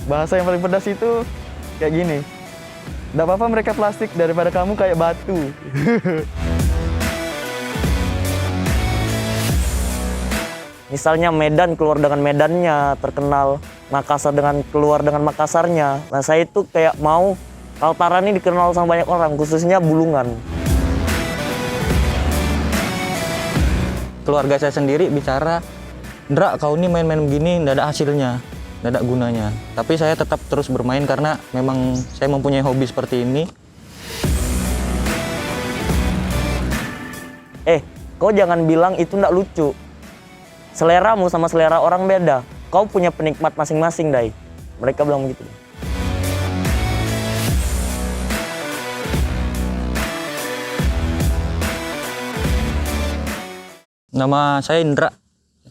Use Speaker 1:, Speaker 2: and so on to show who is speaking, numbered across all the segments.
Speaker 1: Bahasa yang paling pedas itu kayak gini. Nggak apa-apa mereka plastik daripada kamu kayak batu.
Speaker 2: Misalnya Medan keluar dengan Medannya, terkenal. Makassar dengan keluar dengan Makassarnya. Nah saya itu kayak mau Kaltara ini dikenal sama banyak orang, khususnya Bulungan.
Speaker 3: Keluarga saya sendiri bicara, Ndra kau ini main-main begini nggak ada hasilnya, nggak ada gunanya. Tapi saya tetap terus bermain karena memang saya mempunyai hobi seperti ini.
Speaker 2: Kau jangan bilang itu nggak lucu. Seleramu sama selera orang beda. Kau punya penikmat masing-masing, Dai. Mereka bilang begitu.
Speaker 3: Nama saya Indra.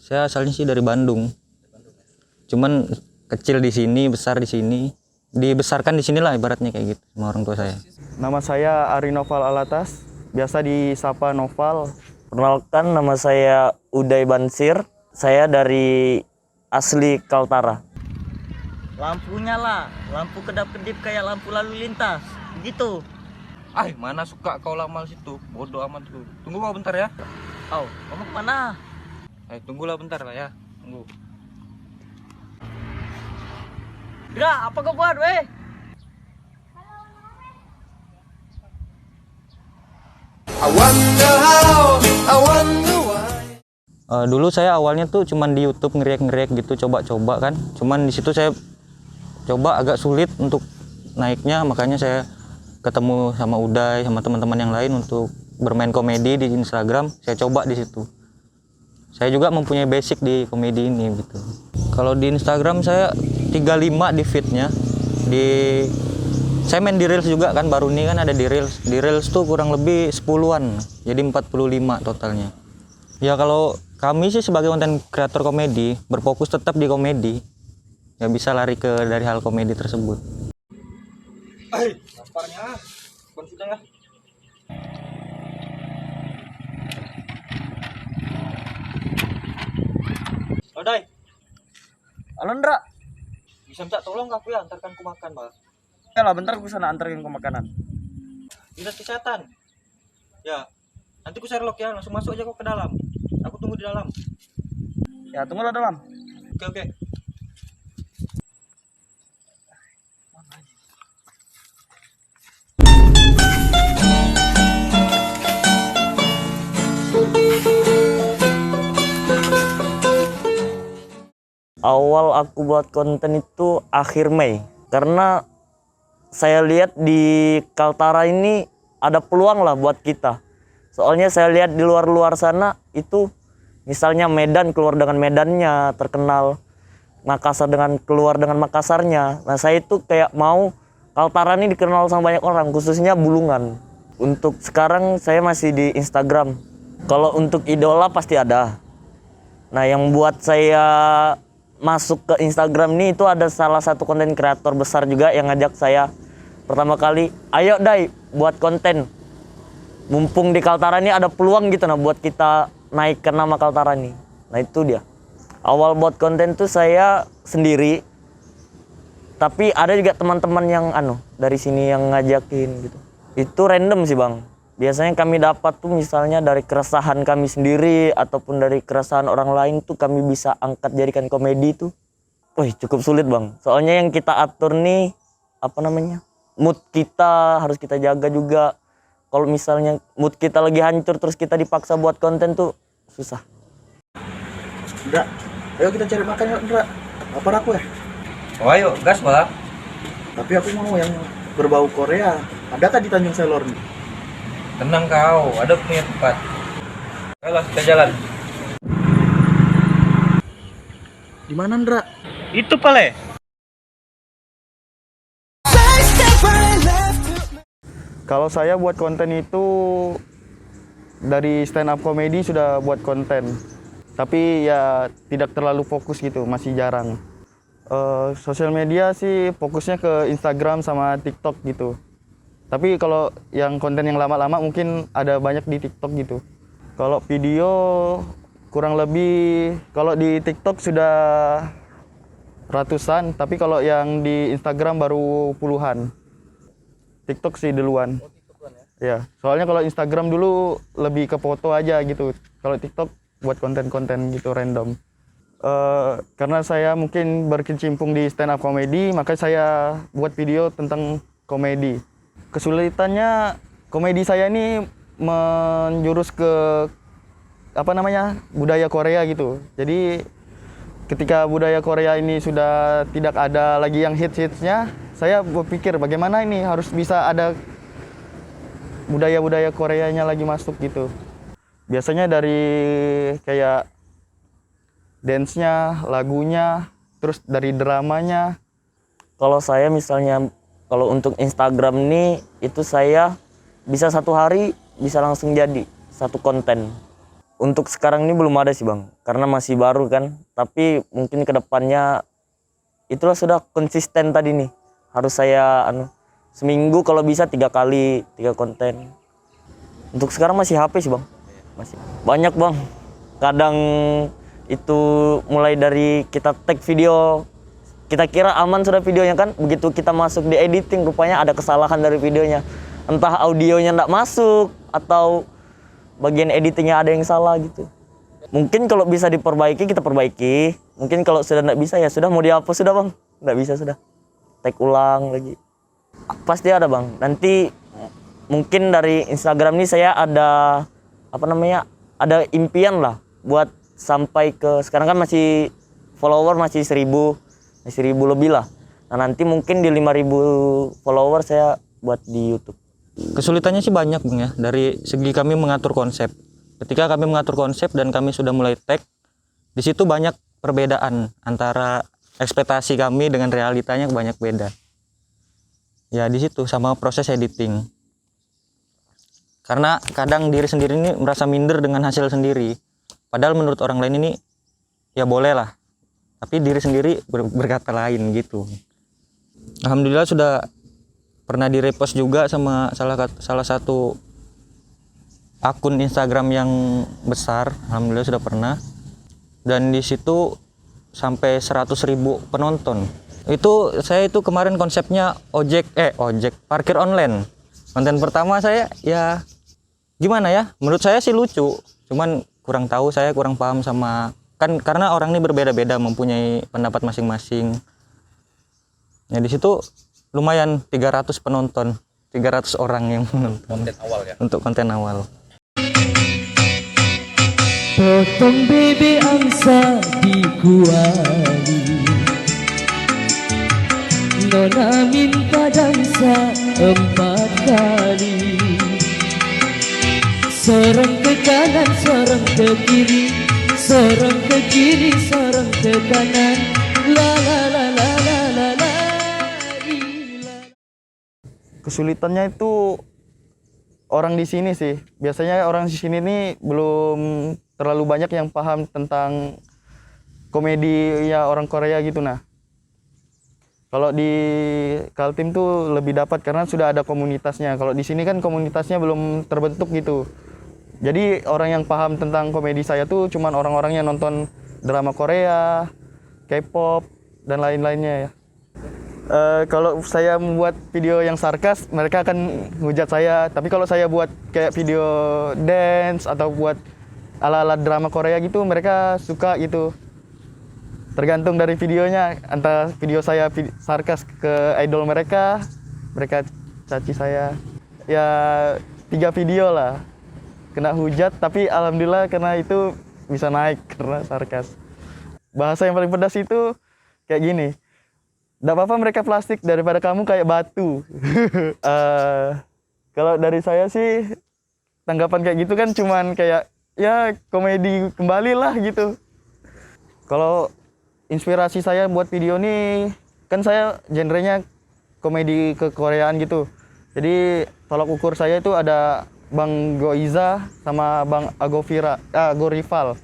Speaker 3: Saya asalnya sih dari Bandung. Cuman kecil di sini, besar di sini. Dibesarkan di sinilah ibaratnya kayak gitu sama orang tua saya.
Speaker 1: Nama saya Ari Noval Alatas, biasa disapa Noval.
Speaker 2: Perkenalkan, nama saya Uday Bansir. Saya dari asli Kaltara.
Speaker 4: Lampunya lah, lampu kedap-kedip kayak lampu lalu lintas. Begitu.
Speaker 3: Mana suka kau lama situ? Bodoh amat tuh. Tunggu kau bentar ya.
Speaker 4: Kamu kemana?
Speaker 3: Tunggulah bentar lah ya. Tunggu.
Speaker 4: Dra, apa kau buat, weh?
Speaker 3: Dulu saya awalnya tuh cuman di YouTube ngeriak-ngeriak gitu, coba-coba kan. Cuman di situ saya coba agak sulit untuk naiknya, makanya saya ketemu sama Uday sama teman-teman yang lain untuk bermain komedi di Instagram. Saya coba di situ. Saya juga mempunyai basic di komedi ini gitu. Kalau di Instagram saya 35 di feed-nya. Saya main di Reels juga kan, baru ini kan ada di Reels. Di Reels tuh kurang lebih 10-an. Jadi 45 totalnya. Ya kalau kami sih sebagai konten kreator komedi berfokus tetap di komedi. Ya bisa lari dari hal komedi tersebut. Lamparnya, sudah ya. Odai.
Speaker 4: Halo, Ndra.
Speaker 3: Bisa minta tolong aku ya antarkan ku makan, Bang.
Speaker 1: Ya lah, bentar aku sana anterin ke makanan.
Speaker 3: Dinas kesehatan. Ya. Nanti ku share log ya, langsung masuk aja kok ke dalam. Aku tunggu di dalam.
Speaker 1: Ya, tunggulah dalam.
Speaker 3: Oke.
Speaker 2: Awal aku buat konten itu akhir Mei. Karena saya lihat di Kaltara ini ada peluang lah buat kita. Soalnya saya lihat di luar-luar sana itu misalnya Medan keluar dengan Medannya, terkenal. Makassar dengan keluar dengan Makassarnya. Nah saya itu kayak mau Kaltara ini dikenal sama banyak orang, khususnya Bulungan. Untuk sekarang saya masih di Instagram. Kalau untuk idola pasti ada. Nah yang buat saya masuk ke Instagram ini itu ada salah satu konten kreator besar juga yang ngajak saya pertama kali, ayo Dai buat konten. Mumpung di Kaltara ini ada peluang gitu, nah buat kita naik ke nama Kaltara ini. Nah itu dia. Awal buat konten tuh saya sendiri. Tapi ada juga teman-teman yang dari sini yang ngajakin gitu. Itu random sih Bang. Biasanya kami dapat tuh misalnya dari keresahan kami sendiri ataupun dari keresahan orang lain tuh kami bisa angkat jadikan komedi tuh. Wih, cukup sulit Bang. Soalnya yang kita atur nih mood kita harus kita jaga juga. Kalau misalnya mood kita lagi hancur terus kita dipaksa buat konten tuh susah.
Speaker 1: Ndra, ayo kita cari makan yuk Ndra. Lapar aku ya.
Speaker 3: Oh ayo, gas Bang.
Speaker 1: Tapi aku mau yang berbau Korea. Adakah di Tanjung Selor nih?
Speaker 3: Tenang kau, ada punya tempat. Ayolah kita jalan.
Speaker 1: Di mana Ndra?
Speaker 3: Itu Pale.
Speaker 1: Kalau saya buat konten itu dari stand up comedy sudah buat konten. Tapi ya tidak terlalu fokus gitu, masih jarang. Sosial media sih fokusnya ke Instagram sama TikTok gitu. Tapi kalau yang konten yang lama-lama mungkin ada banyak di TikTok gitu. Kalau video kurang lebih, kalau di TikTok sudah ratusan, tapi kalau yang di Instagram baru puluhan. TikTok sih duluan. Ya, soalnya kalau Instagram dulu lebih ke foto aja gitu. Kalau TikTok buat konten-konten gitu random. Karena saya mungkin berkecimpung di stand up comedy, maka saya buat video tentang komedi. Kesulitannya komedi saya ini menjurus ke budaya Korea gitu. Jadi ketika budaya Korea ini sudah tidak ada lagi yang hits-hitsnya, saya berpikir bagaimana ini harus bisa ada budaya-budaya Koreanya lagi masuk gitu. Biasanya dari kayak dance-nya, lagunya, terus dari dramanya.
Speaker 2: Kalau saya misalnya, kalau untuk Instagram nih, itu saya bisa satu hari bisa langsung jadi satu konten. Untuk sekarang ini belum ada sih Bang, karena masih baru kan. Tapi mungkin kedepannya itulah sudah konsisten tadi nih. Harus saya seminggu kalau bisa 3 kali 3 konten. Untuk sekarang masih HP sih Bang, masih banyak Bang. Kadang itu mulai dari kita tag video, kita kira aman sudah videonya kan, begitu kita masuk di editing rupanya ada kesalahan dari videonya. Entah audionya nggak masuk atau bagian editingnya ada yang salah gitu. Mungkin kalau bisa diperbaiki kita perbaiki. Mungkin kalau sudah nggak bisa ya sudah, mau dihapus sudah Bang. Nggak bisa sudah, tag ulang lagi. Pasti ada Bang. Nanti mungkin dari Instagram ini saya ada ada impian lah buat sampai ke, sekarang kan masih follower masih 1000 lebih lah. Nah nanti mungkin di 5000 follower saya buat di YouTube.
Speaker 3: Kesulitannya sih banyak Bang ya, dari segi kami mengatur konsep. Ketika kami mengatur konsep dan kami sudah mulai tag, di situ banyak perbedaan antara ekspektasi kami dengan realitanya, banyak beda. Ya di situ sama proses editing. Karena kadang diri sendiri ini merasa minder dengan hasil sendiri. Padahal menurut orang lain ini ya boleh lah. Tapi diri sendiri berkata lain gitu. Alhamdulillah sudah pernah di-repost juga sama salah satu akun Instagram yang besar. Alhamdulillah sudah pernah. Dan di situ sampai 100.000 penonton. Saya itu kemarin konsepnya ojek parkir online. Konten pertama saya ya gimana ya? Menurut saya sih lucu. Cuman kurang tahu, saya kurang paham sama, kan karena orang ini berbeda-beda, mempunyai pendapat masing-masing. Ya di situ lumayan 300 penonton, 300 orang yang menonton. Konten awal ya. Untuk konten awal.
Speaker 5: Potong bebek angsa di kuali, Nona minta dansa 4 kali. Sorong ke kanan, sorong ke kiri, sorong ke kiri, sorong ke kanan. La la la la la la la.
Speaker 1: Kesulitannya itu orang di sini sih. Biasanya orang di sini nih belum terlalu banyak yang paham tentang komedi ya orang Korea gitu nah. Kalau di Kaltim tuh lebih dapat karena sudah ada komunitasnya. Kalau di sini kan komunitasnya belum terbentuk gitu. Jadi orang yang paham tentang komedi saya tuh cuman orang-orang yang nonton drama Korea, K-pop, dan lain-lainnya ya. Kalau saya membuat video yang sarkas, mereka akan hujat saya. Tapi kalau saya buat kayak video dance atau buat ala-ala drama Korea gitu, mereka suka gitu. Tergantung dari videonya, antara video saya sarkas ke idol mereka caci saya. Ya 3 video lah kena hujat, tapi alhamdulillah karena itu bisa naik karena sarkas. Bahasa yang paling pedas itu kayak gini, nggak apa-apa mereka plastik daripada kamu kayak batu. Kalau dari saya sih tanggapan kayak gitu kan cuman kayak ya komedi kembali lah gitu. Kalau inspirasi saya buat video ini kan saya genrenya komedi kekoreaan gitu. Jadi tolak ukur saya itu ada Bang Goiza sama Bang Agorival.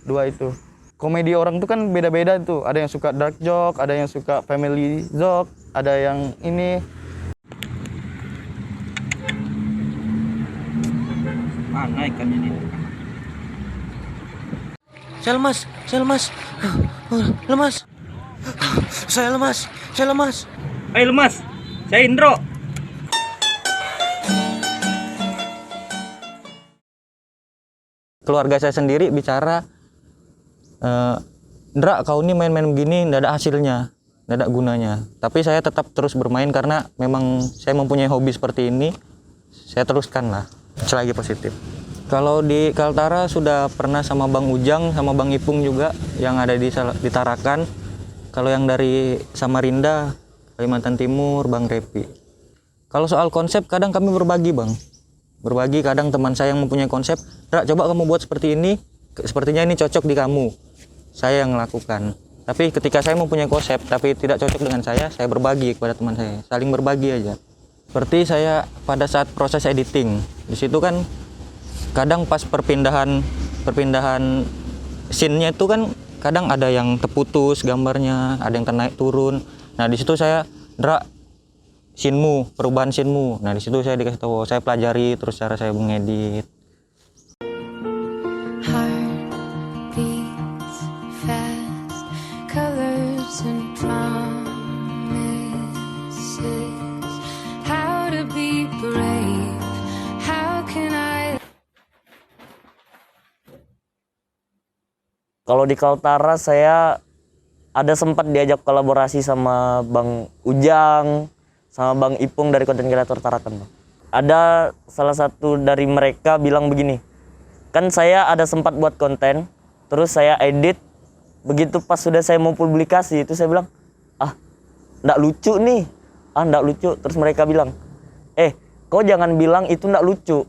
Speaker 1: 2 itu. Komedi orang tuh kan beda-beda tuh. Ada yang suka dark joke, ada yang suka family joke, ada yang ini.
Speaker 4: Mana ikannya ini?
Speaker 5: Selmas, lemas.
Speaker 6: Saya lemas, saya lemas.
Speaker 3: Ayo lemas, saya Indro. Keluarga saya sendiri bicara, Indra kau ini main-main begini nggak ada hasilnya, nggak ada gunanya. Tapi saya tetap terus bermain karena memang saya mempunyai hobi seperti ini. Saya teruskan lah, selagi positif. Kalau di Kaltara sudah pernah sama Bang Ujang, sama Bang Ipung juga yang ada di Tarakan. Kalau yang dari Samarinda, Kalimantan Timur, Bang Repi. Kalau soal konsep kadang kami berbagi Bang. Berbagi kadang teman saya yang mempunyai konsep, Ra coba kamu buat seperti ini, sepertinya ini cocok di kamu. Saya yang melakukan. Tapi ketika saya mempunyai konsep tapi tidak cocok dengan saya berbagi kepada teman saya. Saling berbagi aja. Seperti saya pada saat proses editing. Di situ kan kadang pas perpindahan scene-nya itu kan kadang ada yang terputus gambarnya, ada yang ternaik turun. Nah, di situ saya scene-mu, perubahan scene-mu. Nah, di situ saya dikasih tahu, saya pelajari terus cara saya mengedit.
Speaker 7: Heart beats fast, colors and promises. How to be brave, how can I?
Speaker 2: Kalau di Kaltara saya ada sempat diajak kolaborasi sama Bang Ujang, sama Bang Ipung dari konten kreator Tarakan. Ada salah satu dari mereka bilang begini, kan saya ada sempat buat konten, terus saya edit, begitu pas sudah saya mau publikasi itu saya bilang, nggak lucu nih, nggak lucu. Terus mereka bilang, kau jangan bilang itu nggak lucu,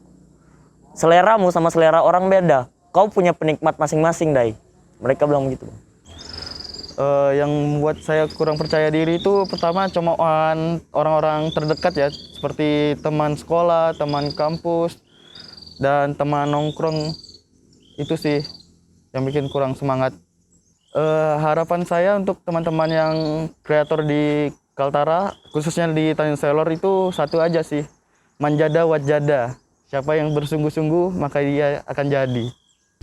Speaker 2: seleramu sama selera orang beda, kau punya penikmat masing-masing, Dai. Mereka bilang begitu.
Speaker 1: Yang membuat saya kurang percaya diri itu pertama cemoohan orang-orang terdekat ya, seperti teman sekolah, teman kampus, dan teman nongkrong. Itu sih yang bikin kurang semangat. Harapan saya untuk teman-teman yang kreator di Kaltara, khususnya di Tanjung Selor itu satu aja sih, manjada wajada. Siapa yang bersungguh-sungguh maka dia akan jadi.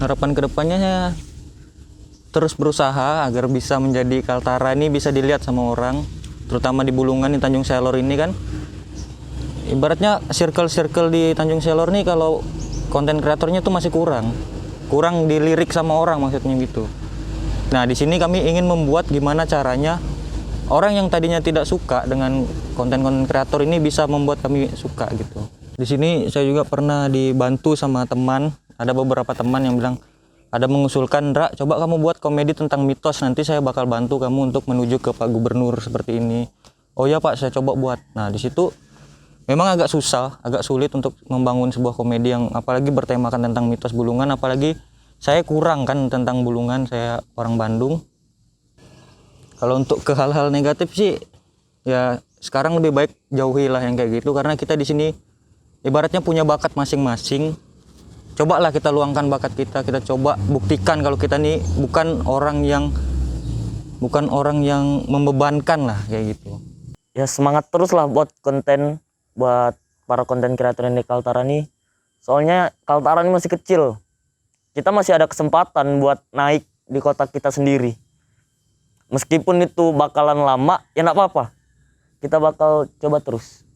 Speaker 3: Harapan kedepannya saya terus berusaha agar bisa menjadi Kaltara ini bisa dilihat sama orang, terutama di Bulungan, di Tanjung Selor ini kan. Ibaratnya circle-circle di Tanjung Selor nih kalau konten kreatornya tuh masih kurang dilirik sama orang maksudnya gitu. Nah, di sini kami ingin membuat gimana caranya orang yang tadinya tidak suka dengan konten-konten kreator ini bisa membuat kami suka gitu. Di sini saya juga pernah dibantu sama teman, ada beberapa teman yang bilang, ada mengusulkan, Ra, coba kamu buat komedi tentang mitos, nanti saya bakal bantu kamu untuk menuju ke Pak Gubernur seperti ini. Oh ya Pak, saya coba buat. Nah, di situ memang agak susah, agak sulit untuk membangun sebuah komedi yang apalagi bertemakan tentang mitos Bulungan, apalagi saya kurang kan tentang Bulungan, saya orang Bandung. Kalau untuk ke hal-hal negatif sih, ya sekarang lebih baik jauhilah yang kayak gitu, karena kita di sini ibaratnya punya bakat masing-masing. Cobalah kita luangkan bakat kita coba buktikan kalau kita nih bukan orang yang membebankan lah kayak gitu.
Speaker 2: Ya semangat terus lah buat konten, buat para konten kreator yang di Kaltara nih. Soalnya Kaltara ini masih kecil. Kita masih ada kesempatan buat naik di kota kita sendiri. Meskipun itu bakalan lama, ya nggak apa-apa. Kita bakal coba terus.